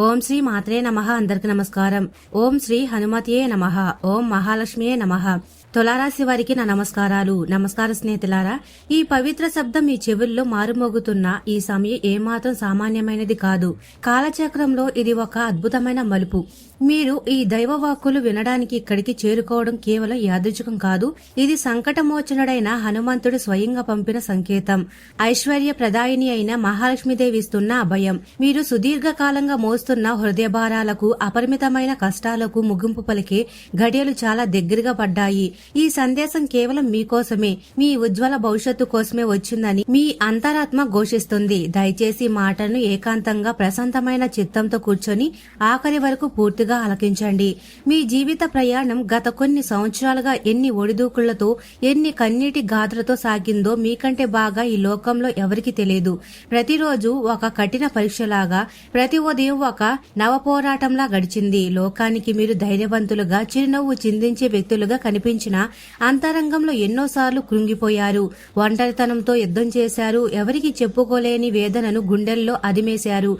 ఓం శ్రీ మాత్రే నమః. అందరికి నమస్కారం. ఓం శ్రీ హనుమతియే నమః. ఓం మహాలక్ష్మియే నమః. తులారాశి వారికి నా నమస్కారాలు. నమస్కార స్నేహితులారా, ఈ పవిత్ర శబ్దం మీ చెవుల్లో మారుమోగుతున్న ఈ సమయం ఏమాత్రం సామాన్యమైనది కాదు. కాలచక్రంలో ఇది ఒక అద్భుతమైన మలుపు. మీరు ఈ దైవ వాక్కులు వినడానికి ఇక్కడికి చేరుకోవడం కేవలం యాదృచ్ఛికం కాదు. ఇది సంకటమోచనుడైన హనుమంతుడు స్వయంగా పంపిన సంకేతం. ఐశ్వర్య ప్రదాయిని అయిన మహాలక్ష్మీదేవి ఇస్తున్న అభయం. మీరు సుదీర్ఘకాలంగా మోస్తున్న హృదయ భారాలకు, అపరిమితమైన కష్టాలకు ముగింపు పలికే ఘడియలు చాలా దగ్గరగా పడ్డాయి. ఈ సందేశం కేవలం మీకోసమే, మీ ఉజ్వల భవిష్యత్తు కోసమే వచ్చిందని మీ అంతరాత్మ ఘోషిస్తుంది. దయచేసి మాటను ఏకాంతంగా ప్రశాంతమైన చిత్తంతో కూర్చొని ఆఖరి వరకు పూర్తిగా ఆలకించండి. మీ జీవిత ప్రయాణం గత కొన్ని సంవత్సరాలుగా ఎన్ని ఒడిదూకుళ్లతో, ఎన్ని కన్నీటి గాథలతో సాగిందో మీకంటే బాగా ఈ లోకంలో ఎవరికి తెలియదు. ప్రతిరోజు ఒక కఠిన పరీక్షలాగా, ప్రతి ఉదయం ఒక నవ పోరాటంలా గడిచింది. లోకానికి మీరు ధైర్యవంతులుగా, చిరునవ్వు చిందించే వ్యక్తులుగా కనిపించిన అంతరంగంలో ఎన్నోసార్లు కృంగిపోయారు. ఒంటరితనంతో యుద్ధం చేశారు. ఎవరికి చెప్పుకోలేని వేదనను గుండెల్లో అదిమేశారు.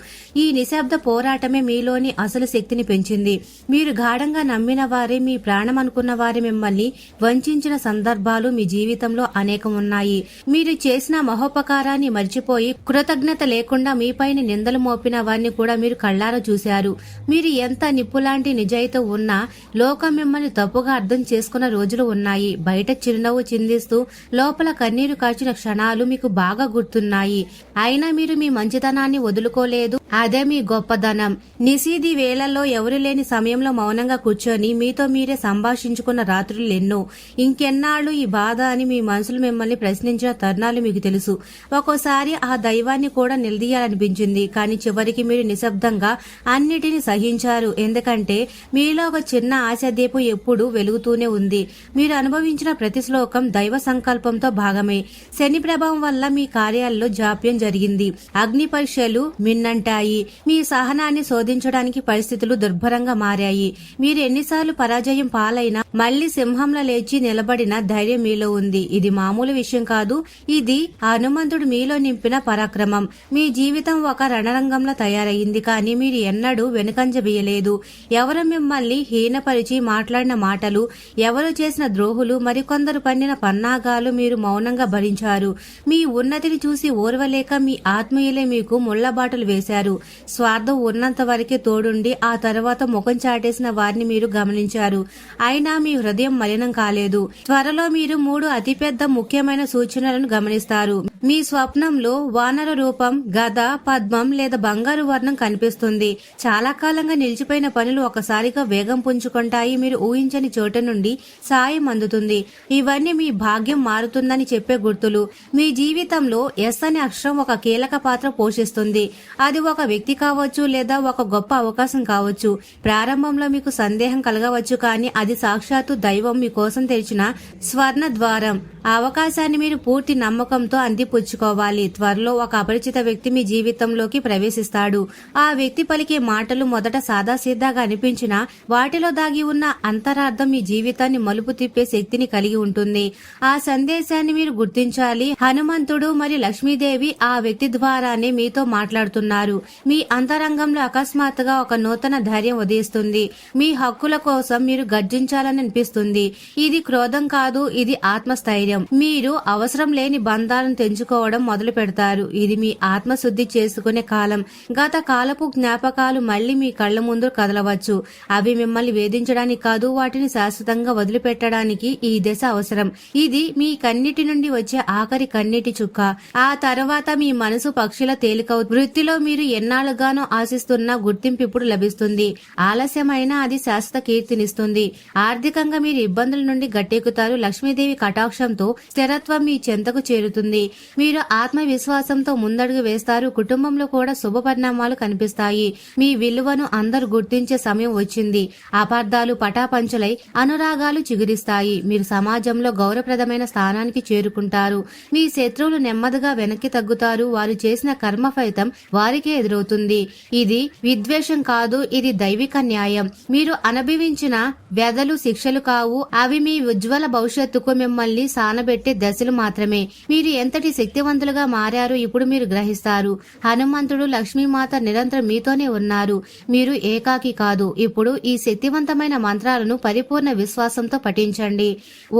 ఈ నిశ్శబ్ద పోరాటమే మీలోని అసలు శక్తిని పెంచింది. మీరు గాఢంగా నమ్మిన వారే, మీ ప్రాణం అనుకున్న వారే మిమ్మల్ని వంచిన సందర్భాలు మీ జీవితంలో అనేకం ఉన్నాయి. మీరు చేసిన మహోపకారాన్ని మర్చిపోయి, కృతజ్ఞత లేకుండా మీపైన నిందలు మోపిన వారిని కూడా మీరు కళ్లారా చూశారు. మీరు ఎంత నిప్పులాంటి నిజాయితీ ఉన్నా లోకం మిమ్మల్ని తప్పుగా అర్థం చేసుకున్న రోజులు ఉన్నాయి. బయట చిరునవ్వు చిందిస్తూ లోపల కన్నీరు కార్చిన క్షణాలు మీకు బాగా గుర్తున్నాయి. అయినా మీరు మీ మంచితనాన్ని వదులుకోలేదు. అదే మీ గొప్పదనం. నిశీది వేళల్లో ఎవరు లేని సమయంలో మౌనంగా కూర్చొని మీతో మీరే సంభాషించుకున్న రాత్రులు ఎన్నో. ఇంకెన్నాళ్ళు ఈ బాధ అని మీ మనసులు మిమ్మల్ని ప్రశ్నించిన తరుణాలు మీకు తెలుసు. ఒక్కోసారి ఆ దైవాన్ని కూడా నిలదీయాలనిపించింది. కానీ చివరికి మీరు నిశ్శబ్దంగా అన్నిటినీ సహించారు. ఎందుకంటే మీలో ఒక చిన్న ఆశాదీపం ఎప్పుడూ వెలుగుతూనే ఉంది. మీరు అనుభవించిన ప్రతి శ్లోకం దైవ సంకల్పంతో భాగమే. శని ప్రభావం వల్ల మీ కార్యాల్లో జాప్యం జరిగింది. అగ్ని పరీక్షలు మిన్నంటాయి. మీ సహనాన్ని శోధించడానికి పరిస్థితులు దుర్భరంగా మారాయి. మీరు ఎన్నిసార్లు పరాజయం పాలైనా మళ్లీ సింహంలా లేచి నిలబడిన ధైర్యం మీలో ఉంది. ఇది మామూలు విషయం కాదు. ఇది హనుమంతుడు మీలో నింపిన పరాక్రమం. మీ జీవితం ఒక రణరంగంలో తయారయ్యింది. కానీ మీరు ఎన్నడూ వెనుకంజ వేయలేదు. ఎవరు మిమ్మల్ని హీనపరిచి మాట్లాడిన మాటలు, ఎవరు చేసిన ద్రోహులు, మరికొందరు పన్నిన పన్నాగాలు మీరు మౌనంగా భరించారు. మీ ఉన్నతిని చూసి ఓర్వలేక మీ ఆత్మీయులే మీకు ముళ్లబాటలు వేశారు. స్వార్థం ఉన్నంత వరకే తోడుండి ఆ తర్వాత ముఖం చాటేసిన వారిని మీరు గమనించారు. అయినా మీ హృదయం మలినం కాలేదు. త్వరలో మీరు 3 అతిపెద్ద ముఖ్యమైన సూచనలను గమనిస్తారు. మీ స్వప్నంలో వానర రూపం, గద, పద్మం లేదా బంగారు వర్ణం కనిపిస్తుంది. చాలా కాలంగా నిలిచిపోయిన పనులు ఒకసారిగా వేగం పుంజుకుంటాయి. మీరు ఊహించని చోట నుండి సాయం అందుతుంది. ఇవన్నీ మీ భాగ్యం మారుతుందని చెప్పే గుర్తులు. మీ జీవితంలో ఎస్ అనే అక్షరం ఒక కీలక పాత్ర పోషిస్తుంది. అది ఒక వ్యక్తి కావచ్చు, లేదా ఒక గొప్ప అవకాశం కావచ్చు. ప్రారంభంలో మీకు సందేహం కలగవచ్చు, కానీ అది సాక్షాత్తు దైవం మీకోసం తెరిచిన స్వర్ణ ద్వారం. ఆ అవకాశాన్ని మీరు పూర్తి నమ్మకంతో అందిపుచ్చుకోవాలి. త్వరలో ఒక అపరిచిత వ్యక్తి మీ జీవితంలోకి ప్రవేశిస్తాడు. ఆ వ్యక్తి పలికే మాటలు మొదట సాదాసీదాగా అనిపించినా వాటిలో దాగి ఉన్న అంతరార్థం మీ జీవితాన్ని మలుపు తిప్పే శక్తిని కలిగి ఉంటుంది. ఆ సందేశాన్ని మీరు గుర్తించాలి. హనుమంతుడు మరియు లక్ష్మీదేవి ఆ వ్యక్తి ద్వారానే మీతో మాట్లాడుతున్నారు. మీ అంతరంగంలో అకస్మాత్తుగా ఒక నూతన ధైర్యం ఉదయిస్తుంది. మీ హక్కుల కోసం మీరు గర్జించాలని అనిపిస్తుంది. ఇది క్రోధం కాదు, ఇది ఆత్మస్థైర్యం. మీరు అవసరం లేని బంధాలను తెంచుకోవడం మొదలు పెడతారు. ఇది మీ ఆత్మశుద్ధి చేసుకునే కాలం. గత కాలపు జ్ఞాపకాలు మళ్లీ మీ కళ్ల ముందు కదలవచ్చు. అవి మిమ్మల్ని వేధించడానికి కాదు, వాటిని శాశ్వతంగా వదిలిపెట్టడానికి ఈ దశ అవసరం. ఇది మీ కన్నిటి నుండి వచ్చే ఆఖరి కన్నీటి చుక్క. ఆ తర్వాత మీ మనసు పక్షుల తేలికవు. వృత్తిలో మీరు ఎన్నాళ్ళుగానో ఆశిస్తున్న గుర్తింపు ఇప్పుడు లభిస్తుంది. ఆలస్యమైన అది శాశ్వత కీర్తినిస్తుంది. ఆర్థికంగా మీరు ఇబ్బందుల నుండి గట్టెక్కుతారు. లక్ష్మీదేవి కటాక్షంతో స్థిరత్వం మీ చెంతకు చేరుతుంది. మీరు ఆత్మవిశ్వాసంతో ముందడుగు వేస్తారు. కుటుంబంలో కూడా శుభ పరిణామాలు కనిపిస్తాయి. మీ విలువను అందరూ గుర్తించే సమయం వచ్చింది. అపార్థాలు పటాపంచలై అనురాగాలు చిగురిస్తాయి. మీరు సమాజంలో గౌరవప్రదమైన స్థానానికి చేరుకుంటారు. మీ శత్రువులు నెమ్మదిగా వెనక్కి తగ్గుతారు. వారు చేసిన కర్మ ఫలితం వారికే ఎదురవుతుంది. ఇది విద్వేషం కాదు, ఇది దైవిక న్యాయం. మీరు అనుభవించిన వ్యధలు శిక్షలు కావు. అవి మీ ఉజ్వల భవిష్యత్తుకు మిమ్మల్ని సానబెట్టే దశలు మాత్రమే. మీరు ఎంతటి శక్తివంతులుగా మారారు ఇప్పుడు మీరు గ్రహిస్తారు. హనుమంతుడు, లక్ష్మీమాత నిరంతరం మీతోనే ఉన్నారు. మీరు ఏకాకి కాదు. ఇప్పుడు ఈ శక్తివంతమైన మంత్రాలను పరిపూర్ణ విశ్వాసంతో పఠించండి.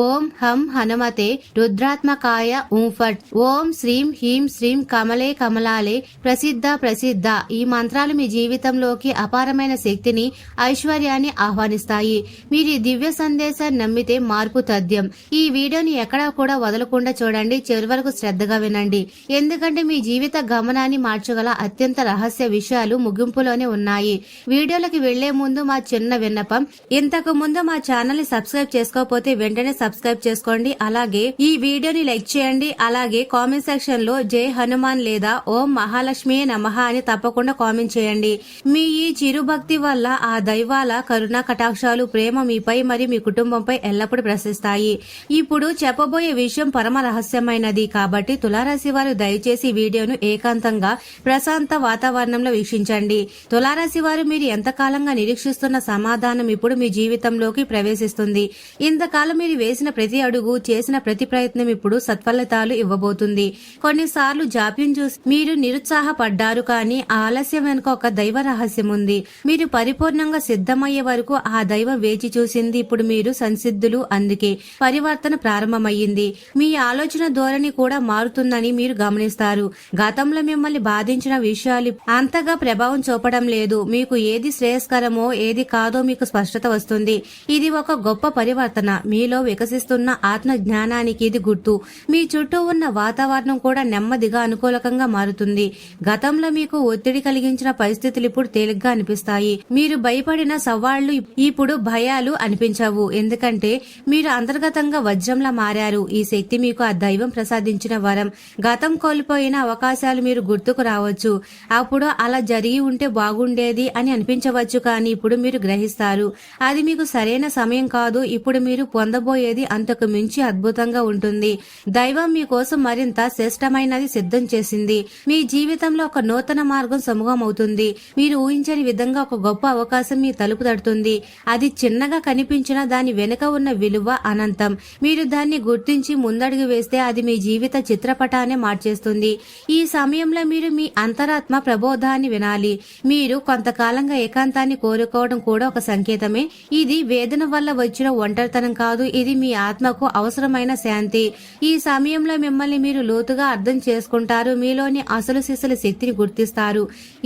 ఓం హం హనుమతే రుద్రాత్మకాయ ఫట్. ఓం శ్రీం హ్రీం శ్రీం కమలే కమలాలే ప్రసిద్ధ ప్రసిద్ధ. ఈ మంత్రాలు మీ జీవితంలోకి అపారమైన శక్తిని, ఐశ్వర్యాన్ని ఆహ్వానిస్తాయి. మీరు ఈ దివ్య సందేశాన్ని నమ్మితే మార్పు తథ్యం. ఈ వీడియోని ఎక్కడా కూడా వదలకుండా చూడండి, చివరి వరకు శ్రద్ధగా వినండి. ఎందుకంటే మీ జీవిత గమనాన్ని మార్చగల అత్యంత రహస్య విషయాలు ముగింపులోనే ఉన్నాయి. వీడియోలోకి వెళ్లే ముందు మా చిన్న విన్నపం, ఇంతకు ముందు మా ఛానల్ ని సబ్స్క్రైబ్ చేసుకోకపోతే వెంటనే సబ్స్క్రైబ్ చేసుకోండి. అలాగే ఈ వీడియోని లైక్ చేయండి. అలాగే కామెంట్ సెక్షన్ లో జై హనుమాన్ లేదా ఓం మహాలక్ష్మి నమః అని తప్పకుండా కామెంట్ చేయండి. మీ ఈ చిరుభక్తి వల్ల ఆ దైవాల కరుణ కటాక్షాలు, ప్రేమ మీపై మరియు మీ కుటుంబంపై ఎల్లప్పుడూ ప్రసరిస్తాయి. ఇప్పుడు చెప్పబోయే విషయం పరమ రహస్యమైనది కాబట్టి తులారాశి వారు దయచేసి వీడియోను ఏకాంతంగా ప్రశాంత వాతావరణంలో వీక్షించండి. తులారాశి వారు మీరు ఎంతకాలంగా నిరీక్షిస్తున్న సమాధానం ఇప్పుడు మీ జీవితంలోకి ప్రవేశిస్తుంది. ఇంతకాలం మీరు వేసిన ప్రతి అడుగు, చేసిన ప్రతి ప్రయత్నం ఇప్పుడు సత్ఫలితాలు ఇవ్వబోతుంది. కొన్నిసార్లు జాప్యం చూసి మీరు నిరుత్సాహపడ్డారు, కానీ ఆ ఆలస్యం వెనుక ఒక దైవ రహస్యం ఉంది. మీరు పరిపూర్ణంగా సిద్ధమయ్యే వరకు ఆ దైవం వేచి చూసింది. ఇప్పుడు మీరు సంసిద్ధులు, అందుకే పరివర్తన ప్రారంభమయ్యింది. మీ ఆలోచన ధోరణి కూడా మారుతుందని మీరు గమనిస్తారు. గతంలో మిమ్మల్ని బాధించిన విషయాలు అంతగా ప్రభావం చూపడం లేదు. మీకు ఏది శ్రేయస్కరమో ఏది కాదో మీకు స్పష్టత వస్తుంది. ఇది ఒక గొప్ప పరివర్తన. మీలో వికసిస్తున్న ఆత్మ జ్ఞానానికి ఇది గుర్తు. మీ చుట్టూ ఉన్న వాతావరణం కూడా నెమ్మదిగా అనుకూలకంగా మారుతుంది. గతంలో మీకు ఒత్తిడి కలిగించిన పరిస్థితులు ఇప్పుడు తేలిగ్గా అనిపిస్తాయి. మీరు భయపడిన సవాళ్లు ఇప్పుడు భయాలు అనిపించవు. ఎందుకంటే మీరు అంతర్గతంగా వజ్రంలా మారారు. ఈ శక్తి మీకు ఆ దైవం ప్రసాదించిన వరం. గతం కోల్పోయిన అవకాశాలు మీరు గుర్తుకు రావచ్చు. అప్పుడు అలా జరిగి ఉంటే బాగుండేది అని అనిపించవచ్చు, కానీ ఇప్పుడు మీరు గ్రహిస్తారు అది మీకు సరైన సమయం కాదు. ఇప్పుడు మీరు పొందబోయేది అంతకు మించి అద్భుతంగా ఉంటుంది. దైవం మీకోసం మరింత శ్రేష్టమైనది సిద్ధం చేసింది. మీ జీవితంలో ఒక నూతన మార్గం సమూహం అవుతుంది. మీరు ఊహించని విధంగా ఒక గొప్ప అవకాశం మీ తలుపు తడుతుంది. అది చిన్నగా కనిపించినా దాని వెనుక ఉన్న విలువ అనంతం. మీరు దాన్ని గుర్తించి ముందడుగు వేస్తే అది మీ జీవిత చిత్రపటాన్ని మార్చేస్తుంది. ఈ సమయంలో మీరు మీ అంతరాత్మ ప్రబోధాన్ని వినాలి. మీరు కొంతకాలంగా ఏకాంతాన్ని కోరుకోవడం కూడా ఒక సంకేతమే. ఇది వేదన వల్ల వచ్చిన ఒంటరితనం కాదు, ఇది మీ ఆత్మకు అవసరమైన శాంతి. ఈ సమయంలో మిమ్మల్ని మీరు లోతుగా అర్థం చేసుకుంటారు. మీలోని అసలు సిసలు శక్తిని గుర్తిస్తారు.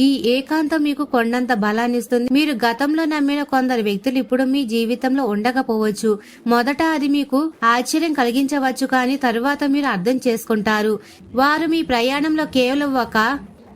ఈ ఏకాంతం మీకు కొండంత బలాన్నిస్తుంది. మీరు గతంలో నమ్మిన కొందరు వ్యక్తులు ఇప్పుడు మీ జీవితంలో ఉండకపోవచ్చు. మొదట అది మీకు ఆశ్చర్యం కలిగించవచ్చు, కానీ తరువాత మీరు అర్థం చేసుకుంటారు వారు మీ ప్రయాణంలో కేవలం ఒక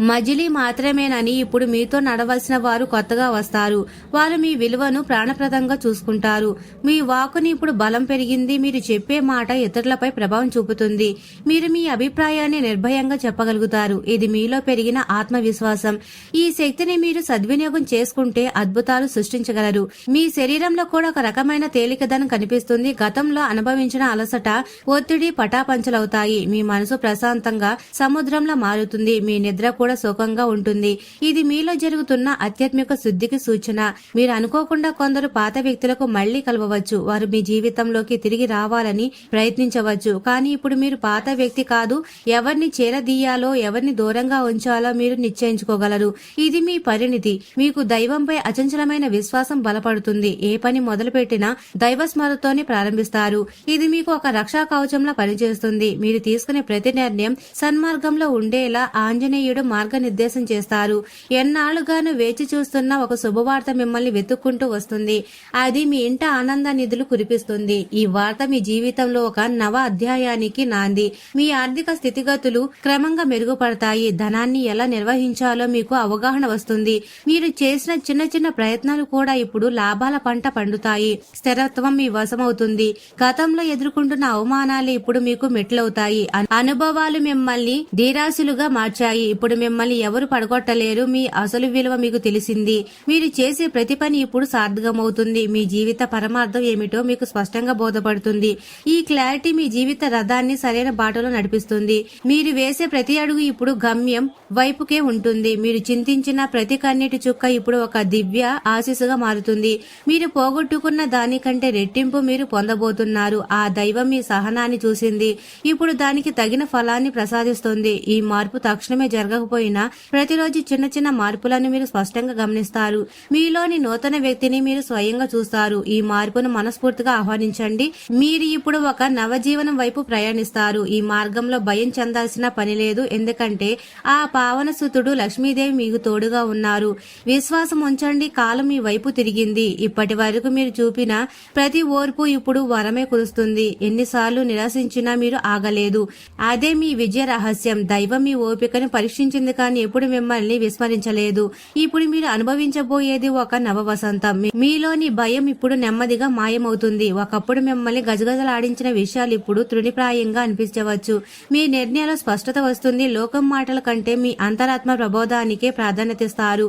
మజిలీ మాత్రమేనని. ఇప్పుడు మీతో నడవలసిన వారు కొత్తగా వస్తారు. వారు మీ విలువను ప్రాణప్రదంగా చూసుకుంటారు. మీ వాక్కుని ఇప్పుడు బలం పెరిగింది. మీరు చెప్పే మాట ఇతరులపై ప్రభావం చూపుతుంది. మీరు మీ అభిప్రాయాన్ని నిర్భయంగా చెప్పగలుగుతారు. ఇది మీలో పెరిగిన ఆత్మవిశ్వాసం. ఈ శక్తిని మీరు సద్వినియోగం చేసుకుంటే అద్భుతాలు సృష్టించగలరు. మీ శరీరంలో కూడా ఒక రకమైన తేలికదనం కనిపిస్తుంది. గతంలో అనుభవించిన అలసట, ఒత్తిడి పటాపంచలవుతాయి. మీ మనసు ప్రశాంతంగా సముద్రంలో మారుతుంది. మీ నిద్ర కూడా సుఖంగా ఉంటుంది. ఇది మీలో జరుగుతున్న ఆధ్యాత్మిక శుద్ధికి సూచన. మీరు అనుకోకుండా కొందరు పాత వ్యక్తులకు మళ్లీ కలవవచ్చు. వారు మీ జీవితంలోకి తిరిగి రావాలని ప్రయత్నించవచ్చు, కానీ ఇప్పుడు మీరు పాత వ్యక్తి కాదు. ఎవరిని చేరదీయాలో, ఎవరిని దూరంగా ఉంచాలో మీరు నిశ్చయించుకోగలరు. ఇది మీ పరిణితి. మీకు దైవంపై అచంచలమైన విశ్వాసం బలపడుతుంది. ఏ పని మొదలుపెట్టినా దైవస్మరణతోనే ప్రారంభిస్తారు. ఇది మీకు ఒక రక్షా కవచంలా పనిచేస్తుంది. మీరు తీసుకునే ప్రతి నిర్ణయం సన్మార్గంలో ఉండేలా ఆంజనేయుడు మార్గనిర్దేశం చేస్తారు. ఎన్నాళ్లుగాను వేచి చూస్తున్న ఒక శుభవార్త మిమ్మల్ని వెతుక్కుంటూ వస్తుంది. అది మీ ఇంట ఆనంద నిధులు కురిపిస్తుంది. ఈ వార్త మీ జీవితంలో ఒక నవ అధ్యాయానికి నాంది. మీ ఆర్థిక స్థితిగతులు క్రమంగా మెరుగుపడతాయి. ధనాన్ని ఎలా నిర్వహించాలో మీకు అవగాహన వస్తుంది. మీరు చేసిన చిన్న చిన్న ప్రయత్నాలు కూడా ఇప్పుడు లాభాల పంట పండుతాయి. స్థిరత్వం మీ వశమవుతుంది. గతంలో ఎదుర్కొంటున్న అవమానాలు ఇప్పుడు మీకు మెట్లవుతాయి. అనుభవాలు మిమ్మల్ని ధీరాశులుగా మార్చాయి. ఇప్పుడు మిమ్మల్ని ఎవరు పడగొట్టలేరు. మీ అసలు విలువ మీకు తెలిసింది. మీరు చేసే ప్రతి పని ఇప్పుడు సార్థకమవుతుంది. మీ జీవిత పరమార్థం ఏమిటో మీకు స్పష్టంగా బోధపడుతుంది. ఈ క్లారిటీ మీ జీవిత రథాన్ని సరైన బాటలో నడిపిస్తుంది. మీరు వేసే ప్రతి అడుగు ఇప్పుడు గమ్యం వైపుకే ఉంటుంది. మీరు చింతించిన ప్రతి కన్నీటి చుక్క ఇప్పుడు ఒక దివ్య ఆశీస్సుగా మారుతుంది. మీరు పోగొట్టుకున్న దానికంటే రెట్టింపు మీరు పొందబోతున్నారు. ఆ దైవం మీ సహనాన్ని చూసింది. ఇప్పుడు దానికి తగిన ఫలాన్ని ప్రసాదిస్తుంది. ఈ మార్పు తక్షణమే జరగకపోయినా ప్రతిరోజు చిన్న చిన్న మార్పులను మీరు స్పష్టంగా గమనిస్తారు. మీలోని నూతన వ్యక్తిని మీరు స్వయంగా చూస్తారు. ఈ మార్పును మనస్ఫూర్తిగా ఆహ్వానించండి. మీరు ఇప్పుడు ఒక నవజీవనం వైపు ప్రయాణిస్తారు. ఈ మార్గంలో భయం చెందాల్సిన పని లేదు. ఎందుకంటే ఆ పావన సుతుడు లక్ష్మీదేవి మీకు తోడుగా ఉన్నారు. విశ్వాసం ఉంచండి. కాలం మీ వైపు తిరిగింది. ఇప్పటి వరకు మీరు చూపిన ప్రతి ఓర్పు ఇప్పుడు వరమే కురుస్తుంది. ఎన్నిసార్లు నిరాశించినా మీరు ఆగలేదు. అదే మీ విజయ రహస్యం. దైవం మీ ఓపికను పరీక్షించింది, కానీ ఎప్పుడు మిమ్మల్ని విస్మరించలేదు. ఇప్పుడు మీరు అనుభవించబోయేది ఒక నవ వసంతం. మీలోని భయం ఇప్పుడు నెమ్మదిగా మాయమవుతుంది. ఒకప్పుడు మిమ్మల్ని గజగజలాడించిన విషయాలు ఇప్పుడు తృణప్రాయంగా అనిపించవచ్చు. మీ నిర్ణయాలు స్పష్టత వస్తుంది. లోకం మాటల కంటే మీ అంతరాత్మ ప్రబోధానికే ప్రాధాన్యతనిస్తారు.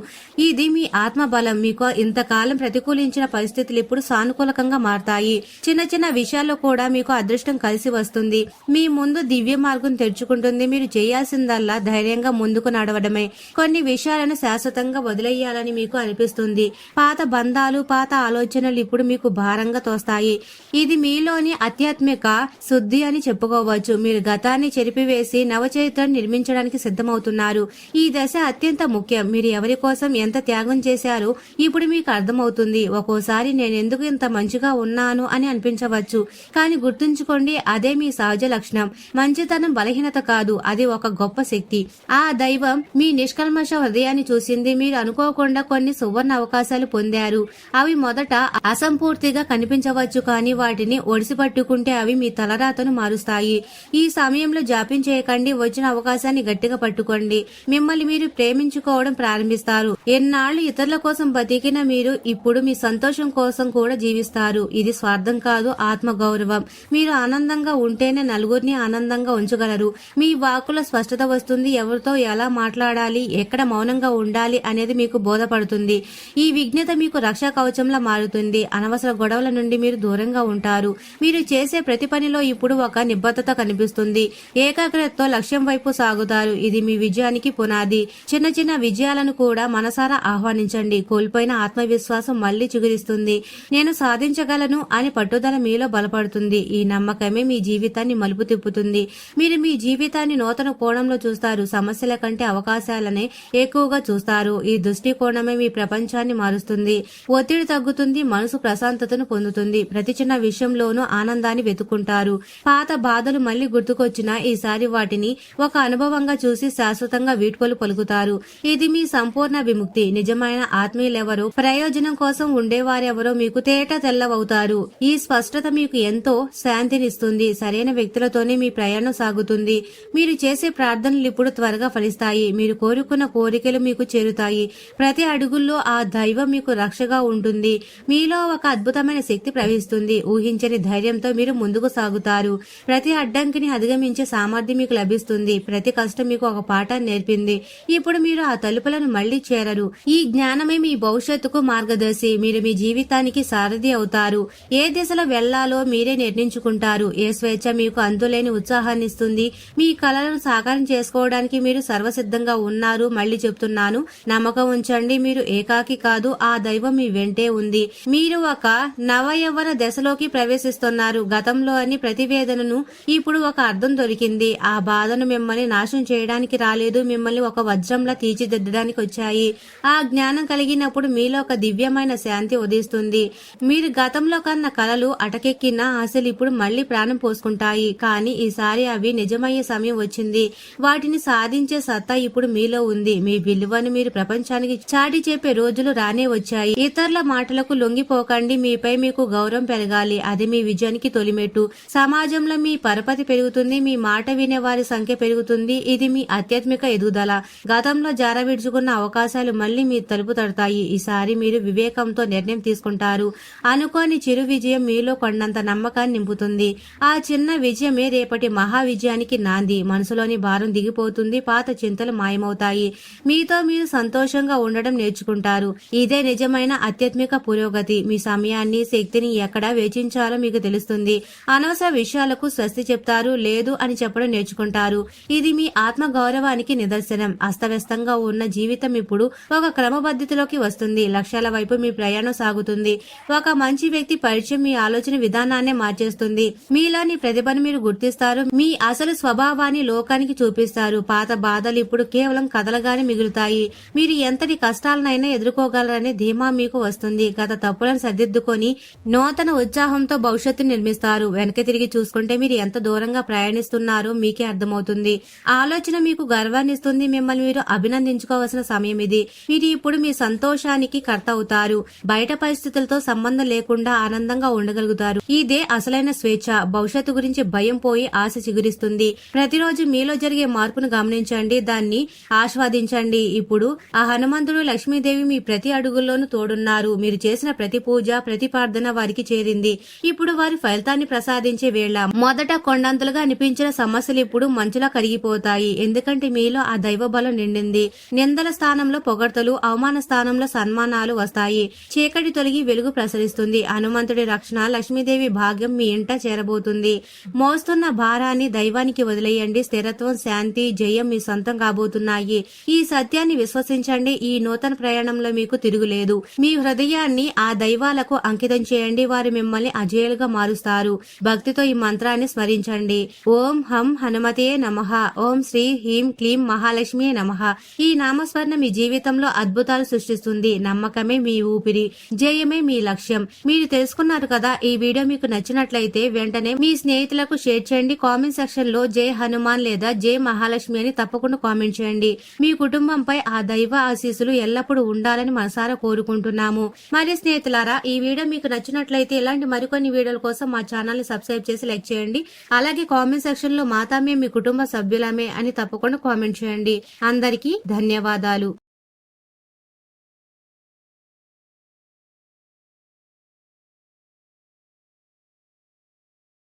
ఇది మీ ఆత్మ బలం. మీకు ఇంతకాలం ప్రతికూలించిన పరిస్థితులు ఇప్పుడు సానుకూలకంగా మారతాయి. చిన్న చిన్న విషయాల్లో కూడా మీకు అదృష్టం కలిసి వస్తుంది. మీ ముందు దివ్య మార్గం తెరుచుకుంటుంది. మీరు చేయాల్సిందల్లా ధైర్యంగా ముందుకు నడవడమే. కొన్ని విషయాలను శాశ్వతంగా వదిలేయాలని మీకు అనిపిస్తుంది. పాత బంధాలు, పాత ఆలోచనలు ఇప్పుడు మీకు భారంగా తోస్తాయి. ఇది మీలోని ఆధ్యాత్మిక శుద్ధి అని చెప్పుకోవచ్చు. మీరు గతాన్ని చెరిపివేసి నవచరిత్రను నిర్మించడానికి సిద్ధమవుతున్నారు. ఈ దశ అత్యంత ముఖ్యం. మీరు ఎవరి కోసం ఎంత త్యాగం చేశారో ఇప్పుడు మీకు అర్థమవుతుంది. ఒక్కోసారి నేనెందుకు ఇంత మంచిగా ఉన్నాను అని అనిపించవచ్చు, కానీ గుర్తుంచుకోండి, అదే మీ సహజ లక్షణం. మంచితనం బలహీనత కాదు, అది ఒక గొప్ప శక్తి. ఆ దైవం మీ నిష్కల్మష హృదయాన్ని చూసింది. మీరు అనుకోకుండా కొన్ని సువర్ణ అవకాశాలు పొందారు. అవి మొదట అసంపూర్తిగా కనిపించవచ్చు, కానీ వాటిని ఒడిసి పట్టుకుంటే అవి మీ తలరాతను మారుస్తాయి. ఈ సమయంలో జాప్యం చేయకండి. వచ్చిన అవకాశాన్ని గట్టిగా పట్టుకోండి. మిమ్మల్ని మీరు ప్రేమించుకోవడం ప్రారంభిస్తారు. ఎన్నాళ్లు ఇతరుల కోసం బతికిన మీరు ఇప్పుడు మీ సంతోషం కోసం కూడా జీవిస్తారు. ఇది స్వార్థం కాదు, ఆత్మ గౌరవం. మీరు ఆనందంగా ఉంటేనే నలుగురిని ఆనందంగా ఉంచగలరు. మీ వాక్కుల స్పష్టత వస్తుంది. ఎవరితో ఎలా మాట్లాడాలి, ఎక్కడ మౌనంగా ఉండాలి అనేది మీకు బోధపడుతుంది. ఈ విజ్ఞత మీకు రక్షా కవచంలా మారుతుంది. అనవసర గొడవల నుండి మీరు దూరంగా ఉంటారు. మీరు చేసే ప్రతి పనిలో ఇప్పుడు ఒక నిబద్ధత కనిపిస్తుంది. ఏకాగ్రతతో లక్ష్యం వైపు సాగుతారు. ఇది మీ విజయానికి పునాది. చిన్న చిన్న విజయాలను కూడా మనసారా ఆహ్వానించండి. కోల్పోయిన ఆత్మవిశ్వాసం మళ్లీ చిగురిస్తుంది. నేను సాధించగలను అని పట్టుదల మీలో బలపడుతుంది. ఈ నమ్మకమే మీ జీవితాన్ని మలుపు తిప్పుతుంది. మీరు మీ జీవితాన్ని నూతన కోణంలో చూస్తారు. సమస్యల కంటే అవకాశాలనే ఎక్కువగా చూస్తారు. ఈ దృష్టికోణమే మీ ప్రపంచాన్ని మారుస్తుంది. ఒత్తిడి తగ్గుతుంది. మనసు ప్రశాంతతను పొందుతుంది. ప్రతి చిన్న విషయంలోనూ ఆనందాన్ని వెతుకుంటారు. పాత బాధలు మళ్లీ గుర్తుకొచ్చినా ఈసారి వాటిని ఒక అనుభవంగా చూసి శాశ్వతంగా వీడ్కోలు పలుకుతారు. ఇది మీ సంపూర్ణ విముక్తి. నిజమైన ఆత్మీయులెవరో, ప్రయోజనం కోసం ఉండేవారెవరో మీకు తేట తెల్లవవుతారు. ఈ స్పష్టత మీకు ఎంతో శాంతినిస్తుంది. సరైన వ్యక్తులతోనే మీ ప్రయాణం సాగుతుంది. మీరు చేసే ప్రార్థనలు ఇప్పుడు త్వరగా ఫలిస్తాయి. మీరు కోరుకున్న కోరికలు మీకు చేరుతాయి. ప్రతి అడుగుల్లో ఆ దైవం మీకు రక్షగా ఉంటుంది. మీలో ఒక అద్భుతమైన శక్తి ప్రవహిస్తుంది. ఊహించని ధైర్యంతో మీరు ముందుకు సాగుతారు. ప్రతి అడ్డంకిని అధిగమించే సామర్థ్యం మీకు లభిస్తుంది. ప్రతి కష్టం మీకు ఒక పాఠాన్ని నేర్పింది. ఇప్పుడు మీరు ఆ తలుపులను మళ్లీ చేరరు. ఈ జ్ఞానమే మీ భవిష్యత్తుకు మార్గదర్శి. మీరు మీ జీవితానికి సారథి అవుతారు. ఏ దిశలో వెళ్లాలో మీరే నిర్ణయించుకుంటారు. ఏ స్వేచ్ఛ మీకు అంతులేని ఉత్సాహాన్ని ఇస్తుంది. మీ కలలను సాకారం చేసుకోవడానికి మీరు సర్వసిద్ధంగా ఉన్నారు. మళ్లీ చెప్తున్నాను, నమ్మకం ఉంచండి. మీరు ఏకాకి కాదు. ఆ దైవం మీ వెంటే ఉంది. మీరు ఒక నవయవ్వన దశలోకి ప్రవేశిస్తున్నారు. గతంలోని ప్రతివేదనను ఇప్పుడు ఒక అర్థం దొరికింది. ఆ బాధను మిమ్మల్ని నాశనం చేయడానికి రాలేదు, మిమ్మల్ని ఒక వజ్రంలా తీర్చిదిద్దడానికి వచ్చాయి. ఆ జ్ఞానం కలిగినప్పుడు మీలో ఒక దివ్యమైన శాంతి ఉదయిస్తుంది. మీరు గతంలో కన్న కలలు, అటకెక్కిన ఆశలు ఇప్పుడు మళ్లీ ప్రాణం పోసుకుంటాయి. కానీ ఈసారి అవి నిజమయ్యే సమయం వచ్చింది. వాటిని సాధించే సత్తా ఇప్పుడు మీలో ఉంది. మీ విలువను మీరు ప్రపంచానికి చాటి చెప్పే రోజులు రానే వచ్చాయి. ఇతరుల మాటలకు లొంగిపోకండి. మీపై మీకు గౌరవం పెరగాలి. అది మీ విజయానికి తొలిమెట్టు. సమాజంలో మీ పరపతి పెరుగుతుంది. మీ మాట వినే వారి సంఖ్య పెరుగుతుంది. ఇది మీ ఆధ్యాత్మిక ఎదుగుదల. గతంలో జారవిడుచుకున్న అవకాశాలు మళ్లీ మీ తలుపు తడతాయి. ఈసారి మీరు వివేకంతో నిర్ణయం తీసుకుంటారు. అనుకోని చిరు విజయం మీలో కొండంత నమ్మకాన్ని నింపుతుంది. ఆ చిన్న విజయమే రేపటి మహా విజయానికి నాంది. మనసులోని భారం దిగిపోతుంది. పాత చింతలు మాయమవుతాయి. మీతో మీరు సంతోషంగా ఉండడం నేర్చుకుంటారు. ఇదే నిజమైన ఆధ్యాత్మిక పురోగతి. మీ సమయాన్ని, శక్తిని ఎక్కడ వేచించాలో మీకు తెలుస్తుంది. అనవసర విషయాలకు స్వస్తి చెప్తారు, లేదు అని చెప్పడం నేర్చుకుంటారు. ఇది మీ ఆత్మ గౌరవానికి నిదర్శనం. అస్తవ్యస్తంగా ఉన్న జీవితం ఇప్పుడు ఒక క్రమపద్ధతిలోకి వస్తుంది. లక్ష్యాల వైపు మీ ప్రయాణం సాగుతుంది. ఒక మంచి వ్యక్తి పరిచయం మీ ఆలోచన విధానాన్నే మార్చేస్తుంది. మీలోని ప్రతిభను మీరు గుర్తిస్తారు. మీ అసలు స్వభావాన్ని లోకానికి చూపిస్తారు. పాత బాధలు ఇప్పుడు కేవలం కథలుగానే మిగులుతాయి. మీరు ఎంతటి కష్టాలనైనా ఎదుర్కోగలరనే ధీమా మీకు వస్తుంది. గత తప్పులను సరిదిద్దుకొని నూతన ఉత్సాహంతో భవిష్యత్తును నిర్మిస్తారు. వెనక్కి తిరిగి చూసుకుంటే మీరు ఎంత దూరంగా ప్రయాణిస్తున్నారో మీకే అర్థమవుతుంది. ఆలోచన మీకు గర్వాన్ని ఇస్తుంది. మిమ్మల్ని మీరు అభినందించుకోవాల్సిన సమయం ఇది. మీరు ఇప్పుడు మీ సంతోషానికి కర్త అవుతారు. బయట పరిస్థితులతో సంబంధం లేకుండా ఆనందంగా ఉండగలుగుతారు. ఇదే అసలైన స్వేచ్ఛ. భవిష్యత్తు గురించి భయం పోయి ఆశ చిగురిస్తుంది. ప్రతిరోజు మీలో జరిగే మార్పును గమనించండి, దాన్ని ఆస్వాదించండి. ఇప్పుడు ఆ హనుమంతుడు, లక్ష్మీదేవి మీ ప్రతి అడుగుల్లోనూ తోడున్నారు. మీరు చేసిన ప్రతి పూజ, ప్రతి ప్రార్థన వారికి చేరింది. ఇప్పుడు వారి ఫలితాన్ని ప్రసాదించే వేళ. మొదట కొండంతలుగా అనిపించిన సమస్యలు ఇప్పుడు మంచులా కరిగిపోతాయి. ఎందుకంటే మీలో ఆ దైవ బలం నిండింది. నిందల స్థానంలో పొగడ్తలు, అవమాన స్థానంలో సన్మానాలు వస్తాయి. చీకటి తొలగి వెలుగు ప్రసరిస్తుంది. హనుమంతుడి రక్షణ, లక్ష్మీదేవి భాగ్యం మీ ఇంట చేరబోతుంది. మోస్తున్న భారాన్ని దైవానికి వదిలేయండి. స్థిరత్వం, శాంతి, జయం మీ సొంతం కాబోతున్నాయి. ఈ సత్యాన్ని విశ్వసించండి. ఈ నూతన ప్రయాణంలో మీకు తిరుగులేదు. మీ హృదయాన్ని ఆ దైవాలకు అంకితం చేయండి. వారు మిమ్మల్ని అజేయులుగా మారుస్తారు. భక్తితో ఈ మంత్రాన్ని స్మరించండి. ఓం హం హనుమతే నమః. ఓం శ్రీ హ్రీం క్లీం మహాలక్ష్మి నమః. ఈ నామస్మరణ మీ జీవితంలో అద్భుతాలు సృష్టిస్తుంది. నమ్మకమే మీ ఊపిరి, జయమే మీ లక్ష్యం. మీరు తెలుసుకున్నారు కదా. ఈ వీడియో మీకు నచ్చినట్లయితే వెంటనే మీ స్నేహితులకు షేర్ చేయండి. కామెంట్ సెక్షన్ లో జై హనుమాన్ లేదా జై మహాలక్ష్మి అని తప్పకుండా కామెంట్ చేయండి. మీ కుటుంబంపై ఆ దైవ ఆశీస్సులు ఎల్లప్పుడూ ఉండాలని మనసారా కోరుకుంటున్నాము. మరి స్నేహితులారా, ఈ వీడియో మీకు నచ్చినట్లయితే ఇలాంటి మరికొన్ని వీడియోల కోసం మా ఛానల్ ని సబ్స్క్రైబ్ చేసి లైక్ చేయండి. అలాగే కామెంట్ సెక్షన్ లో మాతామే మీ కుటుంబ సభ్యులమే అని తప్పకుండా కామెంట్ చేయండి. అందరికీ ధన్యవాదాలు.